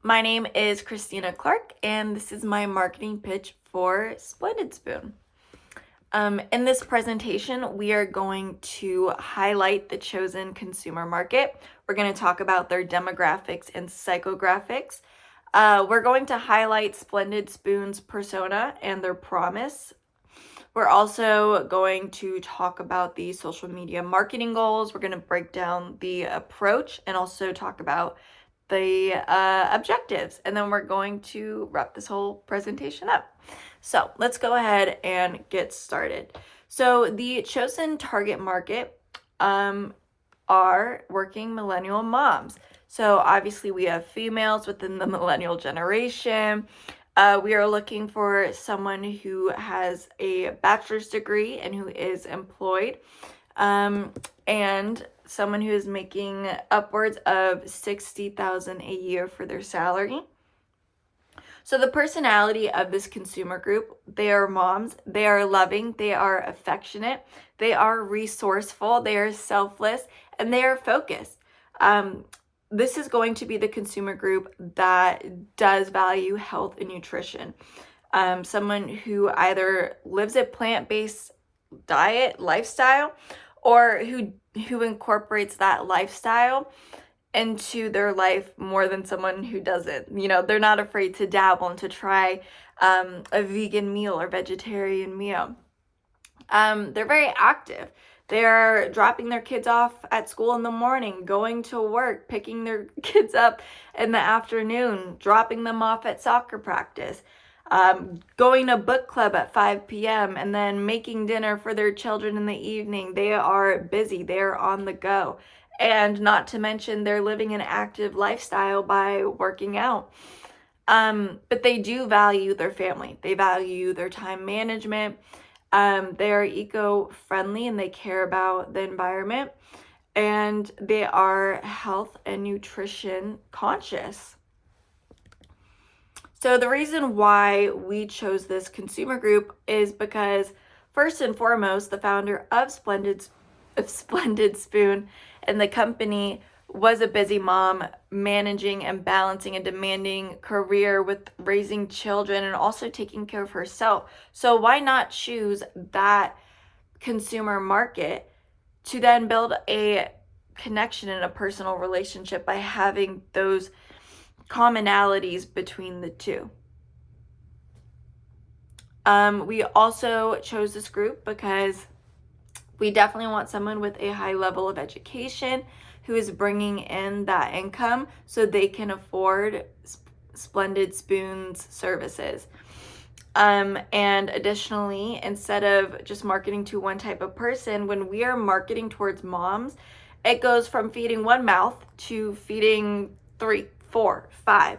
My name is Christina Clark, and this is my marketing pitch for Splendid Spoon. In this presentation, we are going to highlight the chosen consumer market. We're going to talk about their demographics and psychographics. We're going to highlight Splendid Spoon's persona and their promise. We're also going to talk about the social media marketing goals. We're going to break down the approach and also talk about the objectives, and then we're going to wrap this whole presentation up. So let's go ahead and get started. So the chosen target market are working millennial moms. So obviously we have females within the millennial generation. We are looking for someone who has a bachelor's degree and who is employed, and someone who is making upwards of $60,000 a year for their salary. So the personality of this consumer group, they are moms, they are loving, they are affectionate, they are resourceful, they are selfless, and they are focused. This is going to be the consumer group that does value health and nutrition. Someone who either lives a plant-based diet, lifestyle, or who incorporates that lifestyle into their life more than someone who doesn't. They're not afraid to dabble and to try a vegan meal or vegetarian meal. They're very active. They're dropping their kids off at school in the morning, going to work, picking their kids up in the afternoon, dropping them off at soccer practice, going to book club at 5 p.m. and then making dinner for their children in the evening. They are busy. They're on the go. And not to mention, they're living an active lifestyle by working out. But they do value their family. They value their time management. They are eco-friendly and they care about the environment. And they are health and nutrition conscious. So the reason why we chose this consumer group is because, first and foremost, the founder of Splendid Spoon and the company was a busy mom, managing and balancing a demanding career with raising children and also taking care of herself. So why not choose that consumer market to then build a connection and a personal relationship by having those commonalities between the two? We also chose this group because we definitely want someone with a high level of education who is bringing in that income so they can afford Splendid Spoon's services. And additionally, instead of just marketing to one type of person, when we are marketing towards moms, it goes from feeding one mouth to feeding 3, 4, 5.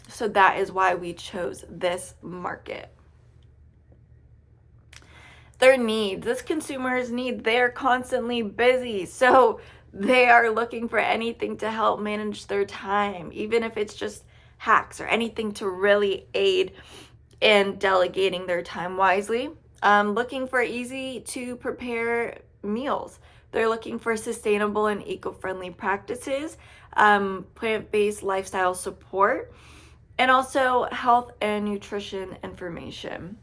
So that is why we chose this market. Their needs, this consumer's need, they're constantly busy. So they are looking for anything to help manage their time, even if it's just hacks or anything to really aid in delegating their time wisely. Looking for easy to prepare meals. They're looking for sustainable and eco-friendly practices, plant-based lifestyle support, and also health and nutrition information.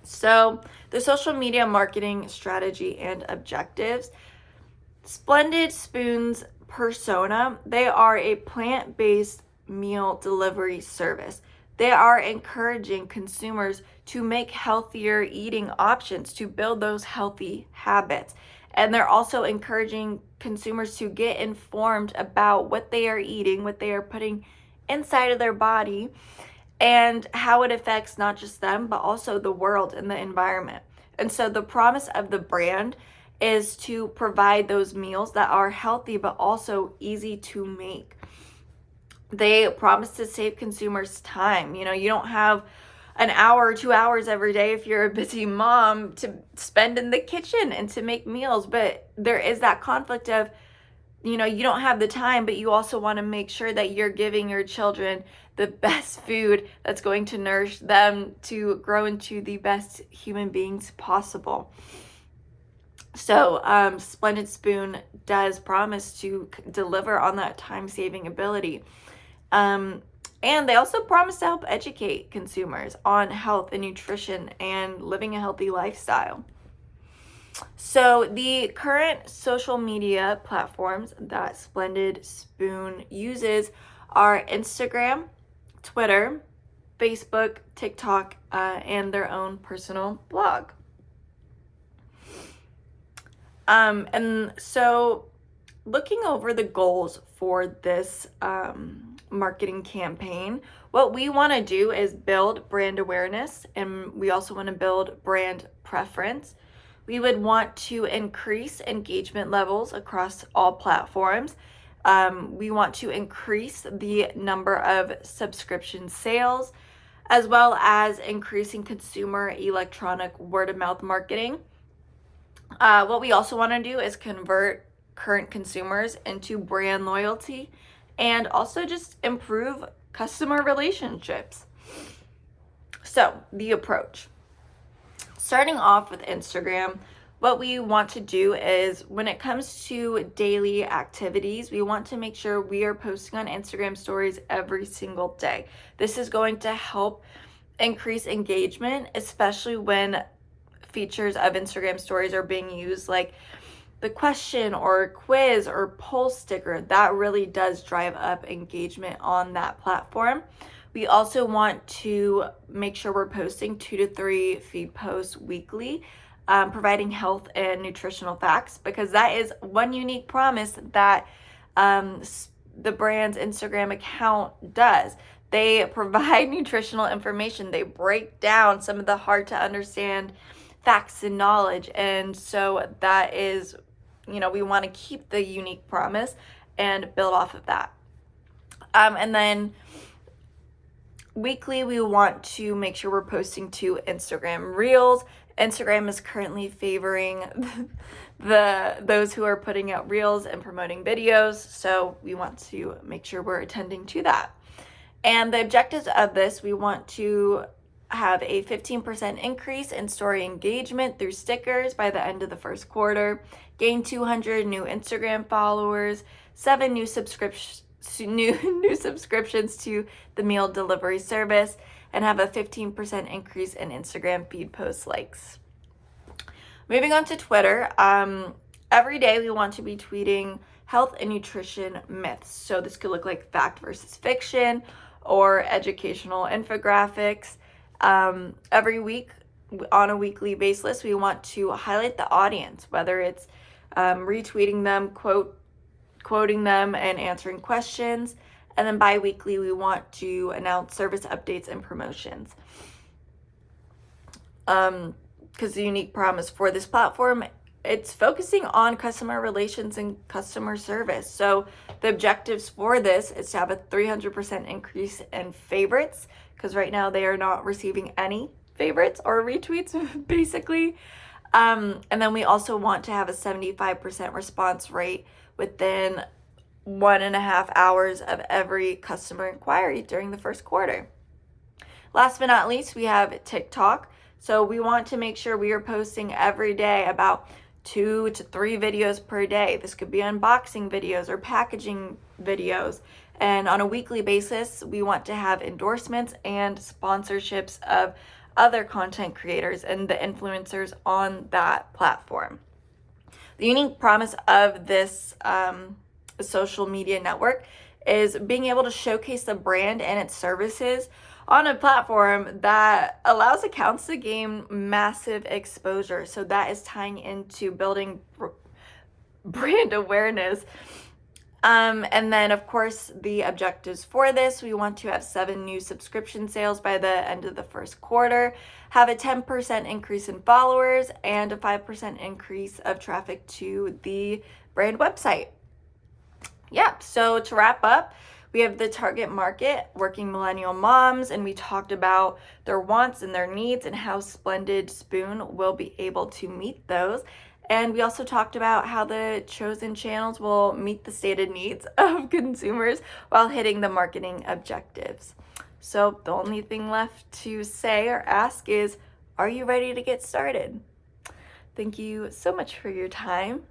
So the social media marketing strategy and objectives. Splendid Spoon's persona, they are a plant-based meal delivery service. They are encouraging consumers to make healthier eating options, to build those healthy habits. And they're also encouraging consumers to get informed about what they are eating, what they are putting inside of their body, and how it affects not just them, but also the world and the environment. And so the promise of the brand is to provide those meals that are healthy, but also easy to make. They promise to save consumers time. You don't have an hour or 2 hours every day if you're a busy mom to spend in the kitchen and to make meals. But there is that conflict of, you don't have the time, but you also want to make sure that you're giving your children the best food that's going to nourish them to grow into the best human beings possible. So Splendid Spoon does promise to deliver on that time-saving ability. And they also promise to help educate consumers on health and nutrition and living a healthy lifestyle. So the current social media platforms that Splendid Spoon uses are Instagram, Twitter, Facebook, TikTok, and their own personal blog. And so looking over the goals for this marketing campaign, what we want to do is build brand awareness, and we also want to build brand preference. We would want to increase engagement levels across all platforms. We want to increase the number of subscription sales, as well as increasing consumer electronic word-of-mouth marketing. What we also want to do is convert current consumers into brand loyalty and also just improve customer relationships. So, the approach. Starting off with Instagram, what we want to do is when it comes to daily activities, we want to make sure we are posting on Instagram stories every single day. This is going to help increase engagement, especially when features of Instagram stories are being used, like the question or quiz or poll sticker. That really does drive up engagement on that platform. We also want to make sure we're posting 2 to 3 feed posts weekly, providing health and nutritional facts, because that is one unique promise that the brand's Instagram account does. They provide nutritional information. They break down some of the hard to understand facts and knowledge. And so that is, we want to keep the unique promise and build off of that. And then weekly, we want to make sure we're posting to Instagram Reels. Instagram is currently favoring those who are putting out Reels and promoting videos, so we want to make sure we're attending to that. And the objectives of this, we want to have a 15% increase in story engagement through stickers by the end of the first quarter, gain 200 new Instagram followers, 7 new subscriptions to the meal delivery service, and have a 15% increase in Instagram feed post likes. Moving on to Twitter, every day we want to be tweeting health and nutrition myths. So this could look like fact versus fiction or educational infographics. Every week, on a weekly basis, we want to highlight the audience, whether it's retweeting them, quoting them, and answering questions. And then bi-weekly, we want to announce service updates and promotions. Because the unique promise for this platform, it's focusing on customer relations and customer service. So the objectives for this is to have a 300% increase in favorites, because right now they are not receiving any favorites or retweets, basically. And then we also want to have a 75% response rate within 1.5 hours of every customer inquiry during the first quarter. Last but not least, we have TikTok. So we want to make sure we are posting every day about 2 to 3 videos per day. This could be unboxing videos or packaging videos. And on a weekly basis, we want to have endorsements and sponsorships of other content creators and the influencers on that platform. The unique promise of this social media network is being able to showcase the brand and its services on a platform that allows accounts to gain massive exposure. So that is tying into building brand awareness. And then, of course, the objectives for this, we want to have 7 new subscription sales by the end of the first quarter, have a 10% increase in followers, and a 5% increase of traffic to the brand website. Yeah, so to wrap up, we have the target market, working millennial moms, and we talked about their wants and their needs and how Splendid Spoon will be able to meet those. And we also talked about how the chosen channels will meet the stated needs of consumers while hitting the marketing objectives. So the only thing left to say or ask is, are you ready to get started? Thank you so much for your time.